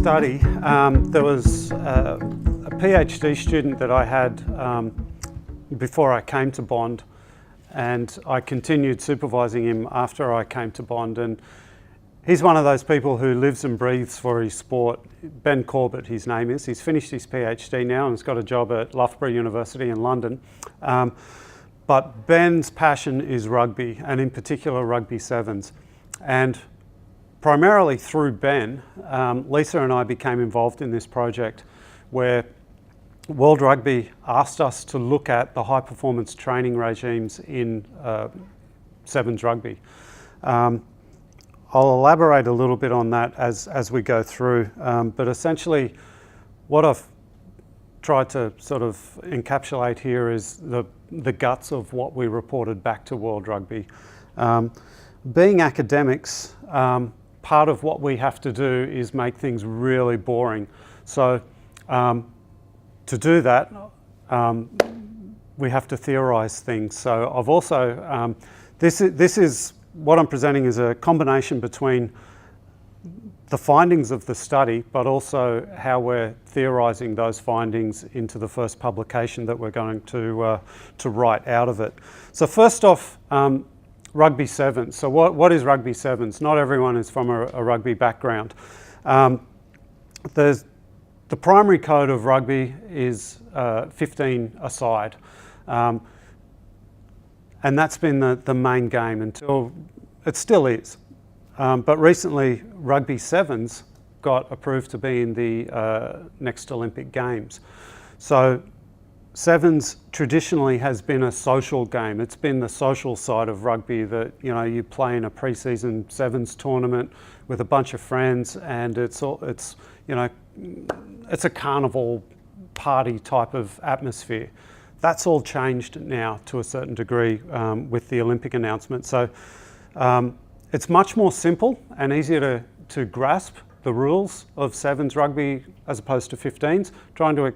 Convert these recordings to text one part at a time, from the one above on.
study, there was a PhD student that I had before I came to Bond, and I continued supervising him after I came to Bond. And he's one of those people who lives and breathes for his sport. Ben Corbett, his name is. He's finished his PhD now and has got a job at Loughborough University in London. But Ben's passion is rugby, and in particular rugby sevens. And primarily through Ben, Lisa and I became involved in this project where World Rugby asked us to look at the high performance training regimes in sevens rugby. I'll elaborate a little bit on that as we go through, but essentially what I've tried to sort of encapsulate here is the guts of what we reported back to World Rugby. Being academics, part of what we have to do is make things really boring. So to do that, we have to theorize things. So I've also, this is what I'm presenting is a combination between the findings of the study, but also how we're theorizing those findings into the first publication that we're going to write out of it. So first off, rugby sevens. So what is rugby sevens? Not everyone is from a rugby background. The primary code of rugby is 15 aside. And that's been the main game until, it still is. But recently, rugby sevens got approved to be in the next Olympic Games. So sevens traditionally has been a social game. It's been the social side of rugby that, you know, you play in a pre-season sevens tournament with a bunch of friends, and it's you know, it's a carnival party type of atmosphere. That's all changed now to a certain degree with the Olympic announcement. So it's much more simple and easier to grasp the rules of sevens rugby as opposed to 15s. Trying to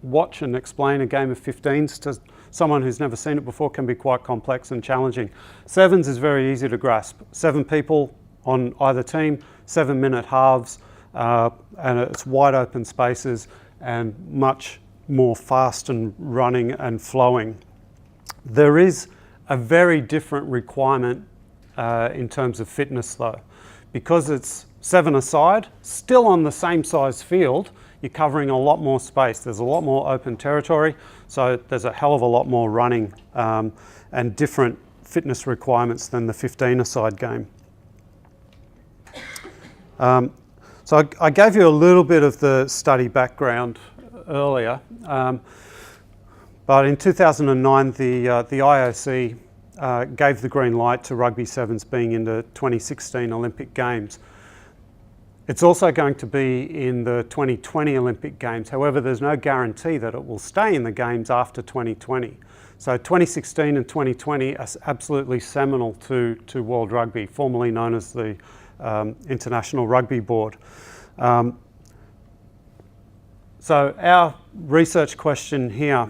watch and explain a game of 15s to someone who's never seen it before can be quite complex and challenging. Sevens is very easy to grasp. 7 people on either team, 7-minute halves, and it's wide open spaces and much more fast and running and flowing. There is a very different requirement in terms of fitness though. Because it's 7 aside, still on the same size field, you're covering a lot more space. There's a lot more open territory, so there's a hell of a lot more running and different fitness requirements than the 15-aside game. So I gave you a little bit of the study background earlier, but in 2009 the IOC gave the green light to rugby sevens being in the 2016 Olympic Games. It's also going to be in the 2020 Olympic Games. However, there's no guarantee that it will stay in the Games after 2020. So 2016 and 2020 are absolutely seminal to World Rugby, formerly known as the International Rugby Board. So our research question here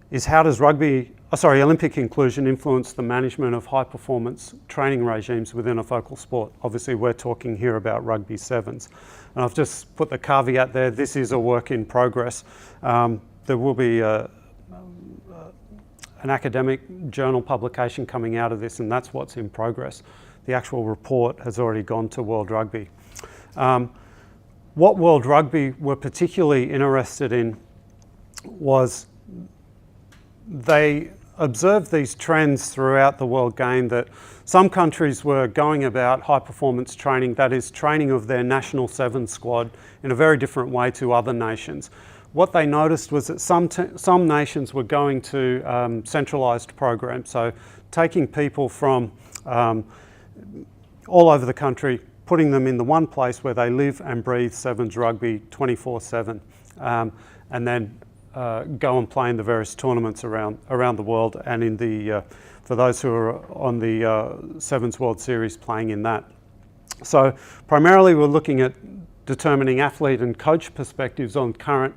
is how does Olympic inclusion influence the management of high performance training regimes within a focal sport? Obviously we're talking here about rugby sevens. And I've just put the caveat there, this is a work in progress. There will be an academic journal publication coming out of this, and that's what's in progress. The actual report has already gone to World Rugby. What World Rugby were particularly interested in was they observed these trends throughout the World Game that some countries were going about high performance training, that is training of their national sevens squad, in a very different way to other nations. What they noticed was that some nations were going to centralised programs, so taking people from all over the country, putting them in the one place where they live and breathe sevens rugby 24/7, and then go and play in the various tournaments around the world, and in the for those who are on the Sevens World Series playing in that. So primarily we're looking at determining athlete and coach perspectives on current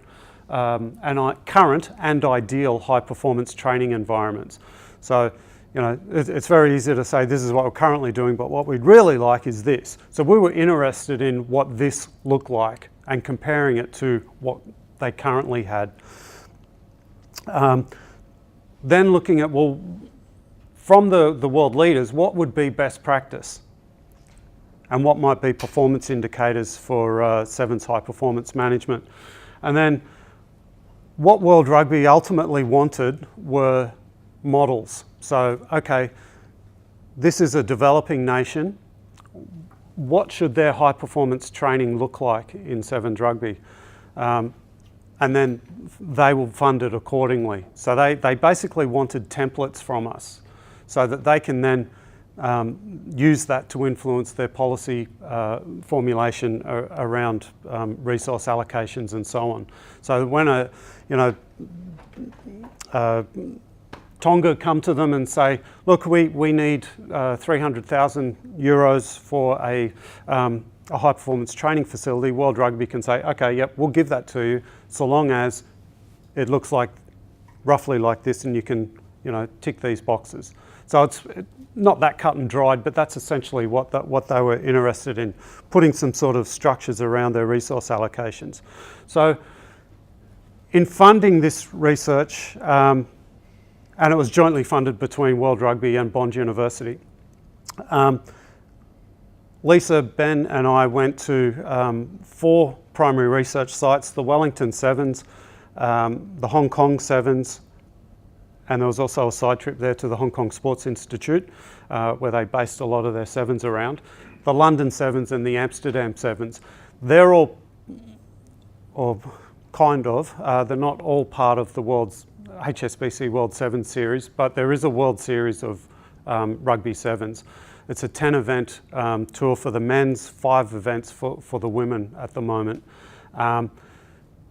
and ideal high performance training environments. So it's very easy to say this is what we're currently doing, but what we'd really like is this. So we were interested in what this looked like and comparing it to what they currently had. Then looking at, well, from the world leaders, what would be best practice? And what might be performance indicators for sevens high performance management? And then what World Rugby ultimately wanted were models. So, okay, this is a developing nation. What should their high performance training look like in sevens rugby? And then they will fund it accordingly. So they basically wanted templates from us so that they can then use that to influence their policy formulation around resource allocations and so on. So when Tonga come to them and say, look, we need 300,000 euros for a high performance training facility, World Rugby can say, okay, yep, we'll give that to you, so long as it looks like roughly like this and you can tick these boxes. So it's not that cut and dried, but that's essentially what they were interested in, putting some sort of structures around their resource allocations. So in funding this research, and it was jointly funded between World Rugby and Bond University, Lisa, Ben and I went to 4 primary research sites: the Wellington Sevens, the Hong Kong Sevens, and there was also a side trip there to the Hong Kong Sports Institute, where they based a lot of their sevens around. The London Sevens and the Amsterdam Sevens. They're all, or kind of, they're not all part of the world's HSBC World Sevens series, but there is a World Series of Rugby Sevens. It's a 10-event tour for the men's, 5 events for the women at the moment.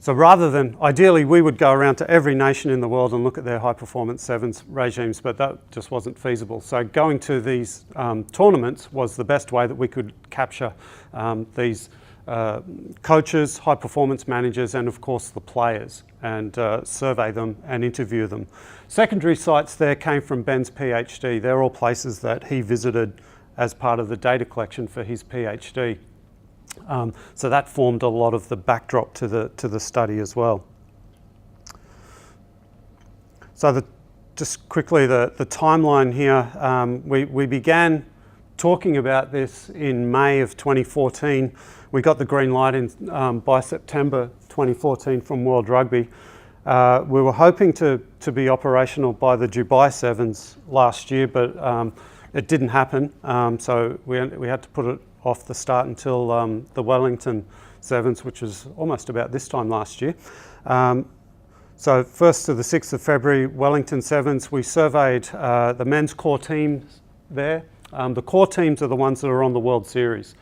So rather than, ideally we would go around to every nation in the world and look at their high performance sevens regimes, but that just wasn't feasible. So going to these tournaments was the best way that we could capture these coaches, high performance managers, and of course the players, and survey them and interview them. Secondary sites there came from Ben's PhD. They're all places that he visited as part of the data collection for his PhD. So that formed a lot of the backdrop to the study as well. So just quickly the timeline here, we began talking about this in May of 2014. We got the green light in by September 2014 from World Rugby. We were hoping to be operational by the Dubai Sevens last year, but it didn't happen. So we had to put it off the start until the Wellington Sevens, which was almost about this time last year. So 1st to the 6th of February, Wellington Sevens, we surveyed the men's core teams there. The core teams are the ones that are on the World Series.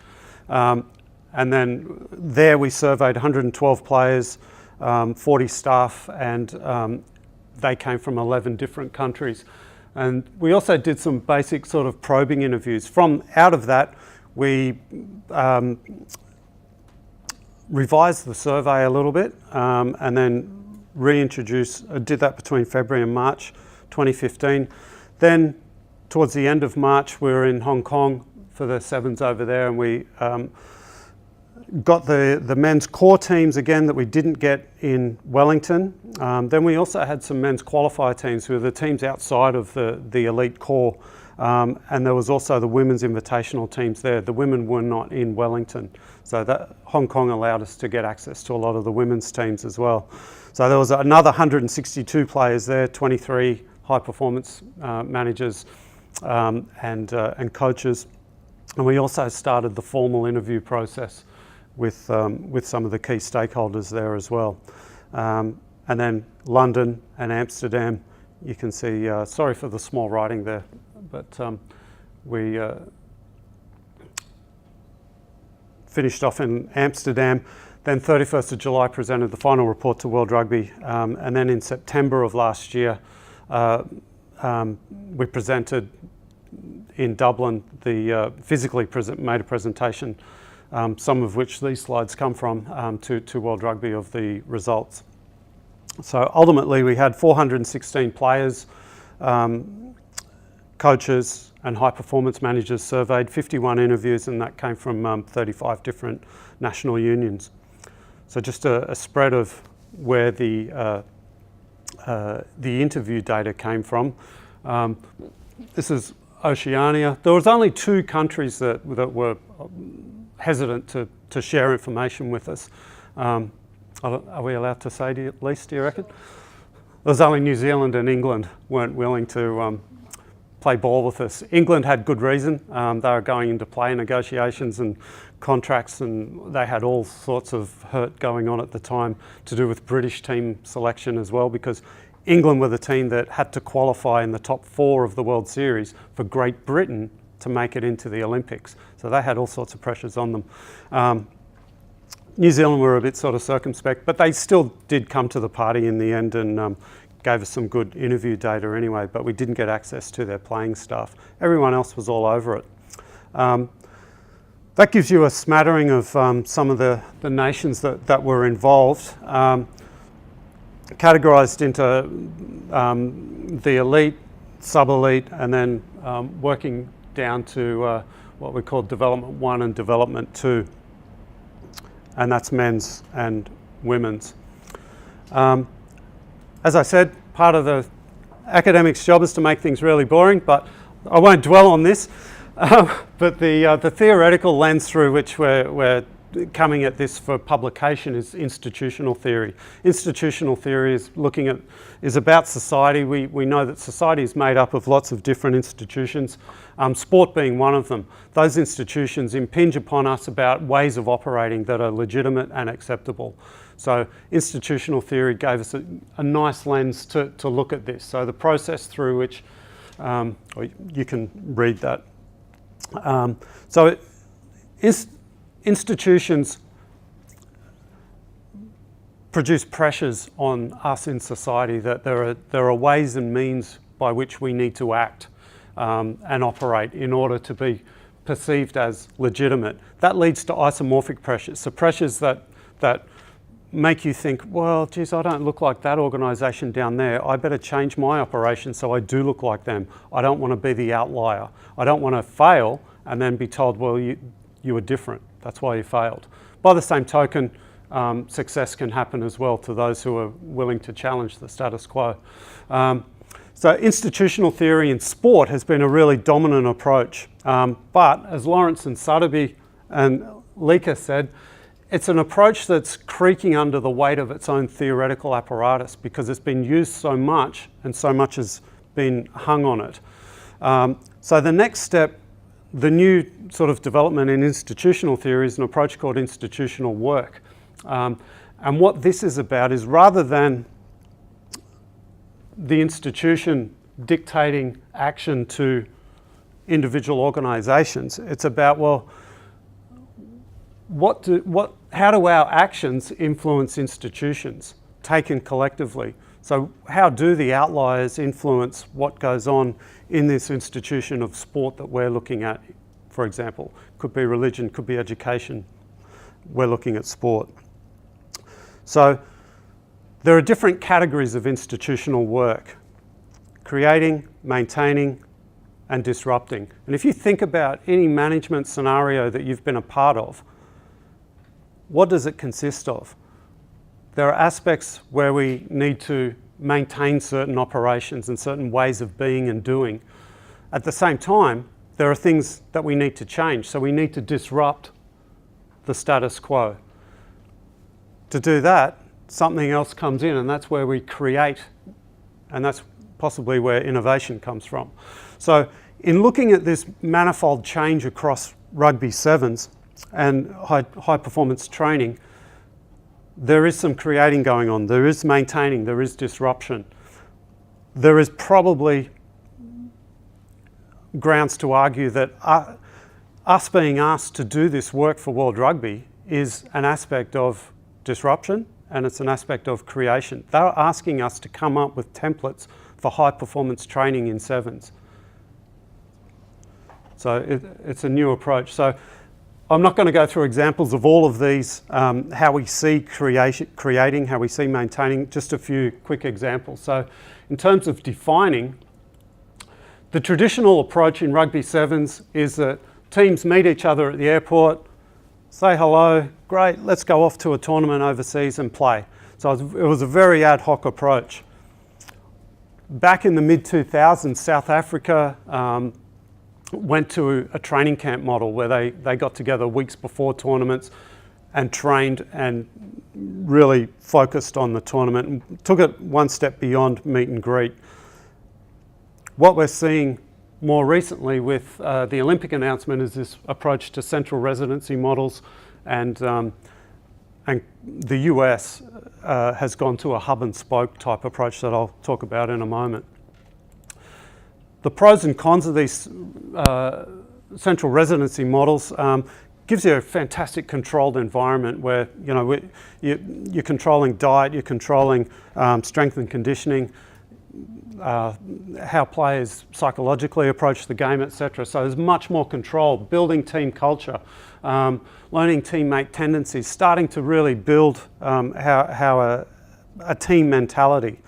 And then there we surveyed 112 players, 40 staff, and they came from 11 different countries. And we also did some basic sort of probing interviews. Out of that, we revised the survey a little bit, and then did that between February and March 2015. Then towards the end of March, we were in Hong Kong for the sevens over there, and we got the men's core teams again that we didn't get in Wellington. Then we also had some men's qualifier teams who were the teams outside of the elite core. And there was also the women's invitational teams there. The women were not in Wellington. So that Hong Kong allowed us to get access to a lot of the women's teams as well. So there was another 162 players there, 23 high performance managers and coaches. And we also started the formal interview process with some of the key stakeholders there as well. And then London and Amsterdam, you can see, sorry for the small writing there, but we finished off in Amsterdam. Then 31st of July presented the final report to World Rugby, and then in September of last year we presented in Dublin, physically made a presentation, some of which these slides come from, to World Rugby of the results. So ultimately we had 416 players coaches and high performance managers surveyed, 51 interviews, and that came from 35 different national unions. So just a spread of where the interview data came from. This is Oceania. There was only 2 countries that were hesitant to share information with us. Are we allowed to say at least, do you reckon? There was only New Zealand and England weren't willing to play ball with us. England had good reason. They were going into play negotiations and contracts, and they had all sorts of hurt going on at the time to do with British team selection as well, because England were the team that had to qualify in the top 4 of the World Series for Great Britain to make it into the Olympics. So they had all sorts of pressures on them. New Zealand were a bit sort of circumspect, but they still did come to the party in the end and gave us some good interview data anyway, but we didn't get access to their playing staff. Everyone else was all over it. That gives you a smattering of some of the nations that were involved, categorised into the elite, sub-elite, and then working down to what we call Development 1 and Development 2. And that's men's and women's. As I said, part of the academic's job is to make things really boring, but I won't dwell on this. But the theoretical lens through which we're coming at this for publication is institutional theory. Institutional theory is about society. We know that society is made up of lots of different institutions, sport being one of them. Those institutions impinge upon us about ways of operating that are legitimate and acceptable. So institutional theory gave us a nice lens to look at this. So the process through which, you can read that. Institutions produce pressures on us in society that there are ways and means by which we need to act and operate in order to be perceived as legitimate. That leads to isomorphic pressures, so pressures that make you think, well, geez, I don't look like that organisation down there. I better change my operation so I do look like them. I don't want to be the outlier. I don't want to fail and then be told, well, you were different. That's why you failed. By the same token, success can happen as well to those who are willing to challenge the status quo. So institutional theory in sport has been a really dominant approach. But as Lawrence and Sotheby and Lika said, it's an approach that's creaking under the weight of its own theoretical apparatus because it's been used so much and so much has been hung on it. So the next step, the new sort of development in institutional theory is an approach called institutional work. And what this is about is rather than the institution dictating action to individual organisations, it's about, well, how do our actions influence institutions taken collectively? So how do the outliers influence what goes on in this institution of sport that we're looking at, for example? Could be religion, could be education. We're looking at sport. So there are different categories of institutional work: creating, maintaining, and disrupting. And if you think about any management scenario that you've been a part of, what does it consist of? There are aspects where we need to maintain certain operations and certain ways of being and doing. At the same time, there are things that we need to change. So we need to disrupt the status quo. To do that, something else comes in, and that's where we create, and that's possibly where innovation comes from. So in looking at this manifold change across rugby sevens and high performance training, there is some creating going on. There is maintaining, there is disruption. There is probably grounds to argue that us being asked to do this work for World Rugby is an aspect of disruption and it's an aspect of creation. They're asking us to come up with templates for high performance training in sevens. So it's a new approach. So I'm not going to go through examples of all of these, how we see creating, how we see maintaining, just a few quick examples. So in terms of defining, The traditional approach in rugby sevens is that teams meet each other at the airport, say hello, great, let's go off to a tournament overseas and play. So it was a very ad hoc approach. Back in the mid-2000s, South Africa went to a training camp model where they got together weeks before tournaments and trained and really focused on the tournament and took it one step beyond meet and greet. What we're seeing more recently with the Olympic announcement is this approach to central residency models, and the US has gone to a hub and spoke type approach that I'll talk about in a moment. The pros and cons of these central residency models gives you a fantastic controlled environment where you're controlling diet, you're controlling strength and conditioning, how players psychologically approach the game, etc. So there's much more control, building team culture, learning teammate tendencies, starting to really build how a team mentality.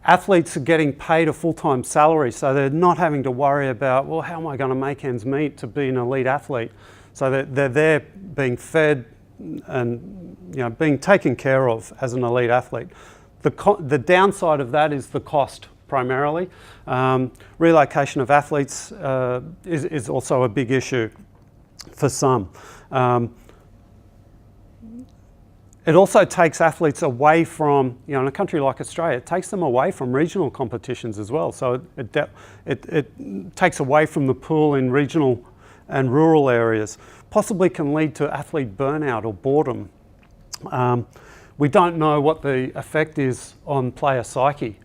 Athletes are getting paid a full-time salary, so they're not having to worry about, well, how am I going to make ends meet to be an elite athlete? So they're there being fed and being taken care of as an elite athlete. The downside of that is the cost primarily. Relocation of athletes is also a big issue for some. It also takes athletes away from, in a country like Australia, it takes them away from regional competitions as well. So it takes away from the pool in regional and rural areas, possibly can lead to athlete burnout or boredom. We don't know what the effect is on player psyche.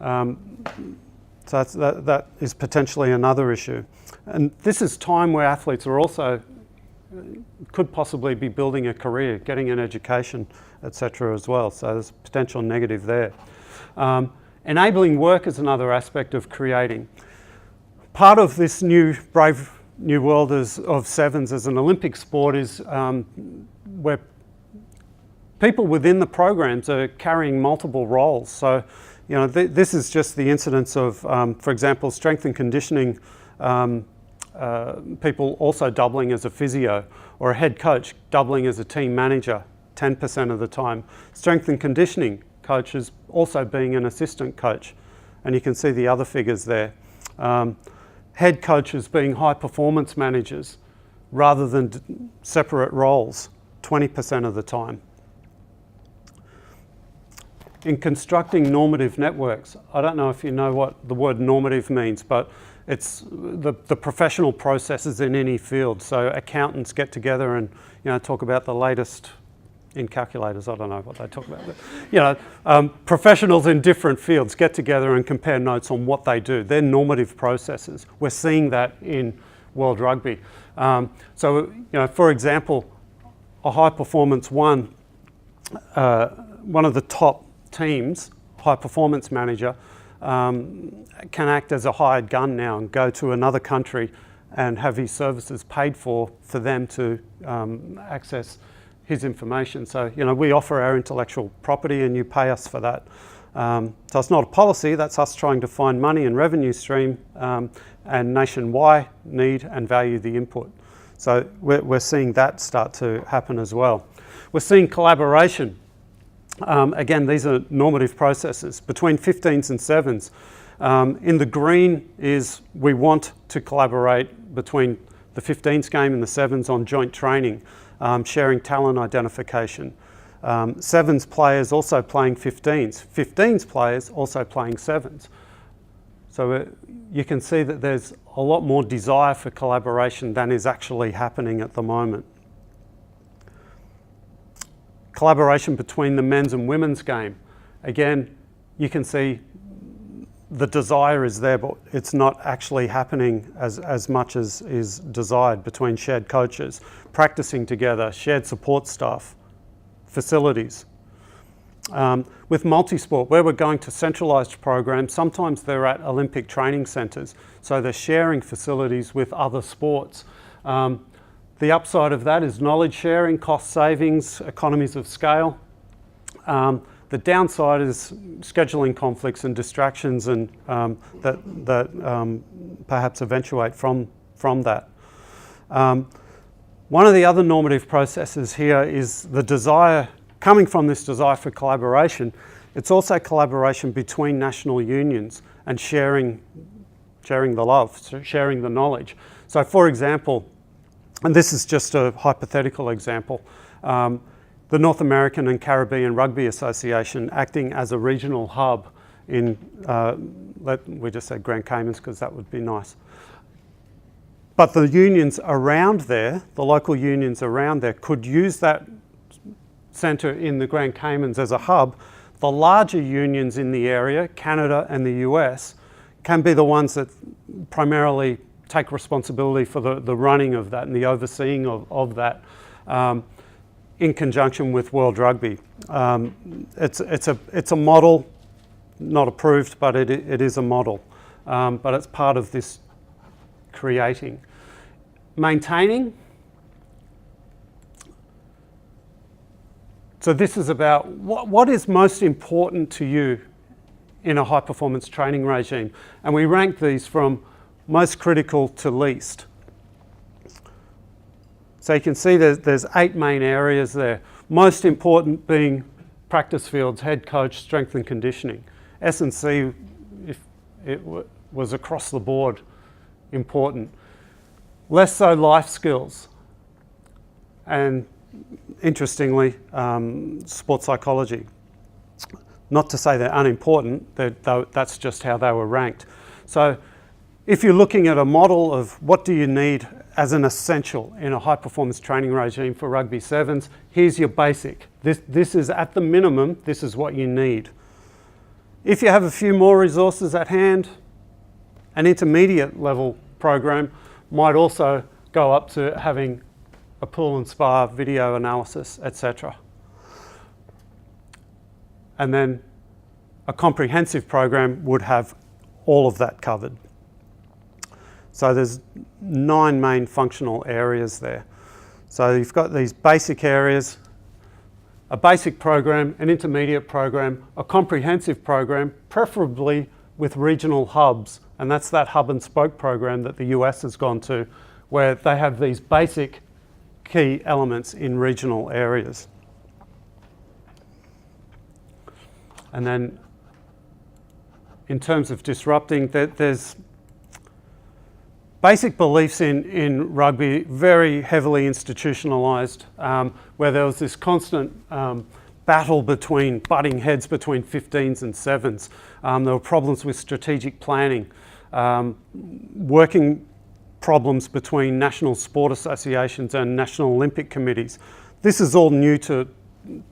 So that is potentially another issue. And this is time where athletes are also could possibly be building a career, getting an education, etc. as well. So there's potential negative there. Enabling work is another aspect of creating. Part of this brave new world of sevens as an Olympic sport is where people within the programs are carrying multiple roles. So, this is just the incidence of, for example, strength and conditioning people also doubling as a physio, or a head coach doubling as a team manager 10% of the time. Strength and conditioning coaches also being an assistant coach, and you can see the other figures there. Head coaches being high performance managers rather than separate roles 20% of the time. In constructing normative networks, I don't know if you know what the word normative means, but it's the professional processes in any field. So accountants get together and talk about the latest in calculators. I don't know what they talk about. But, professionals in different fields get together and compare notes on what they do. They're normative processes. We're seeing that in World Rugby. For example, a high performance one of the top teams, high performance manager, can act as a hired gun now and go to another country and have his services paid for them to access his information. So, we offer our intellectual property and you pay us for that. So it's not a policy, that's us trying to find money and revenue stream and nationwide need and value the input. So we're seeing that start to happen as well. We're seeing collaboration. Again, these are normative processes between 15s and 7s. In the green is we want to collaborate between the 15s game and the 7s on joint training, sharing talent identification. 7s players also playing 15s. 15s players also playing 7s. So you can see that there's a lot more desire for collaboration than is actually happening at the moment. Collaboration between the men's and women's game. Again, you can see the desire is there, but it's not actually happening as much as is desired between shared coaches, practicing together, shared support staff, facilities. With multisport, where we're going to centralised programs, sometimes they're at Olympic training centres, so they're sharing facilities with other sports. The upside of that is knowledge sharing, cost savings, economies of scale. The downside is scheduling conflicts and distractions, and that perhaps eventuate from that. One of the other normative processes here is the desire, coming from this desire for collaboration. It's also collaboration between national unions and sharing the love, sharing the knowledge. So for example, and this is just a hypothetical example, the North American and Caribbean Rugby Association acting as a regional hub in, we just said Grand Caymans because that would be nice. But the unions around there, the local unions around there, could use that centre in the Grand Caymans as a hub. The larger unions in the area, Canada and the US, can be the ones that primarily take responsibility for the running of that and the overseeing of that in conjunction with World Rugby. It's a model, not approved, but it is a model. But it's part of this creating. Maintaining. So this is about what is most important to you in a high performance training regime. And we rank these from most critical to least. So you can see there's 8 main areas there. Most important being practice fields, head coach, strength and conditioning. S&C, if it was across the board, important. Less so life skills. And interestingly, sports psychology. Not to say they're unimportant, that's just how they were ranked. So if you're looking at a model of what do you need as an essential in a high performance training regime for rugby sevens, here's your basic. This is at the minimum, this is what you need. If you have a few more resources at hand, an intermediate level program might also go up to having a pool and spar, video analysis, etc. And then a comprehensive program would have all of that covered. So there's 9 main functional areas there. So you've got these basic areas, a basic program, an intermediate program, a comprehensive program, preferably with regional hubs. And that's that hub and spoke program that the US has gone to, where they have these basic key elements in regional areas. And then in terms of disrupting, there's basic beliefs in rugby, very heavily institutionalised, where there was this constant battle butting heads between 15s and 7s. There were problems with strategic planning, working problems between national sport associations and national Olympic committees. This is all new to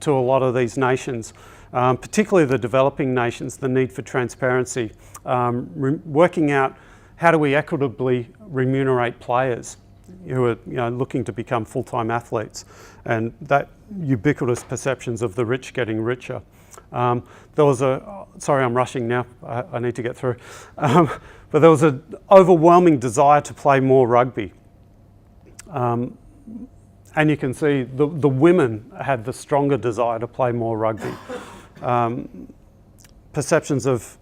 a lot of these nations, particularly the developing nations, the need for transparency, working out how do we equitably remunerate players who are looking to become full-time athletes, and that ubiquitous perceptions of the rich getting richer. There was sorry I'm rushing now, I need to get through, but there was an overwhelming desire to play more rugby. And you can see the women had the stronger desire to play more rugby. Perceptions of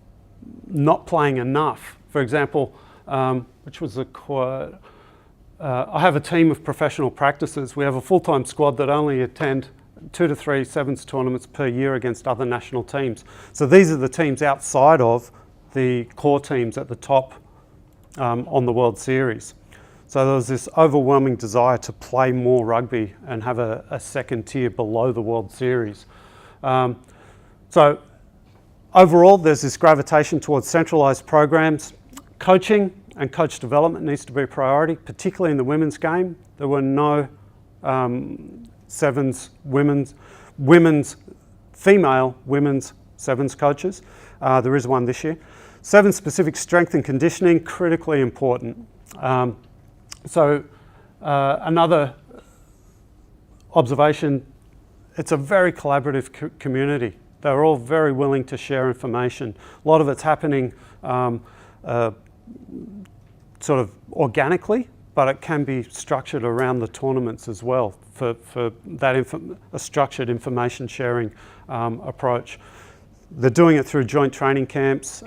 not playing enough. For example, which was a quote, I have a team of professional practices. We have a full-time squad that only attend 2 to 3 sevens tournaments per year against other national teams. So these are the teams outside of the core teams at the top on the World Series. So there was this overwhelming desire to play more rugby and have a second tier below the World Series. So overall, there's this gravitation towards centralised programs. Coaching and coach development needs to be a priority, particularly in the women's game. There were no sevens female women's sevens coaches. There is one this year. Sevens specific strength and conditioning, critically important. Another observation, it's a very collaborative community. They're all very willing to share information. A lot of it's happening sort of organically but it can be structured around the tournaments as well for that a structured information sharing approach. They're doing it through joint training camps,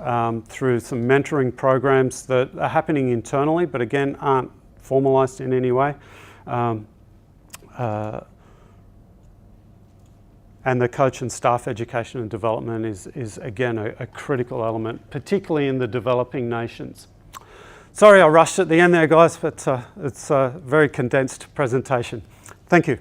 through some mentoring programs that are happening internally, but again aren't formalised in any way. And the coach and staff education and development is again a critical element, particularly in the developing nations. Sorry I rushed at the end there, guys, but it's a very condensed presentation. Thank you.